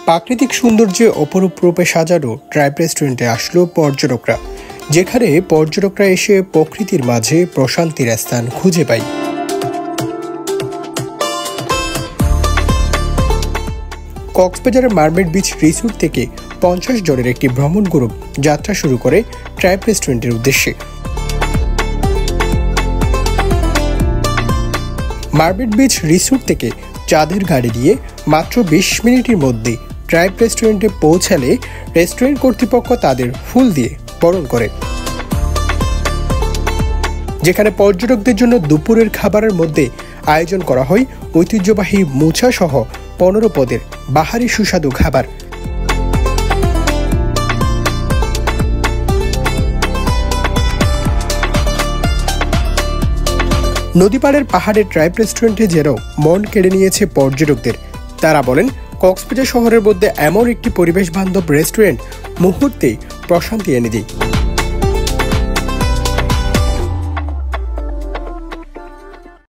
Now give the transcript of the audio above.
প্রাকৃতিক সৌন্দর্যে অপরূপ রূপে সাজানো ট্রাইব রেস্টুরেন্টে আসলো পর্যটকরা, যেখানে পর্যটকরা এসে প্রকৃতির মাঝে প্রশান্তির স্থান খুঁজে পায়। কক্সবাজারের মার্মেড বিচ রিসোর্ট থেকে 50 জনের একটি ভ্রমণ গ্রুপ যাত্রা শুরু করে ট্রাইব রেস্টুরেন্টের উদ্দেশ্যে। মার্মেড বিচ রিসোর্ট থেকে চাঁদের গাড়ি দিয়ে মাত্র 20 মিনিটের মধ্যে ট্রাইব রেস্টুরেন্টে পৌঁছালে রেস্টুরেন্ট কর্তৃপক্ষ তাদের ফুল দিয়ে বরণ করে, যেখানে পর্যটকদের জন্য দুপুরের খাবারের মধ্যে আয়োজন করা হয় ঐতিহ্যবাহী মোচা সহ 15 পদের বাহারি সুস্বাদু খাবার। নদীপাড়ের পাহাড়ের ট্রাইব রেস্টুরেন্টে যেন মন কেড়ে নিয়েছে পর্যটকদের। তারা বলেন, কক্সবাজার শহরের মধ্যে এমন একটি পরিবেশ বান্ধব রেস্টুরেন্ট মুহূর্তেই প্রশান্তি এনে দেয়।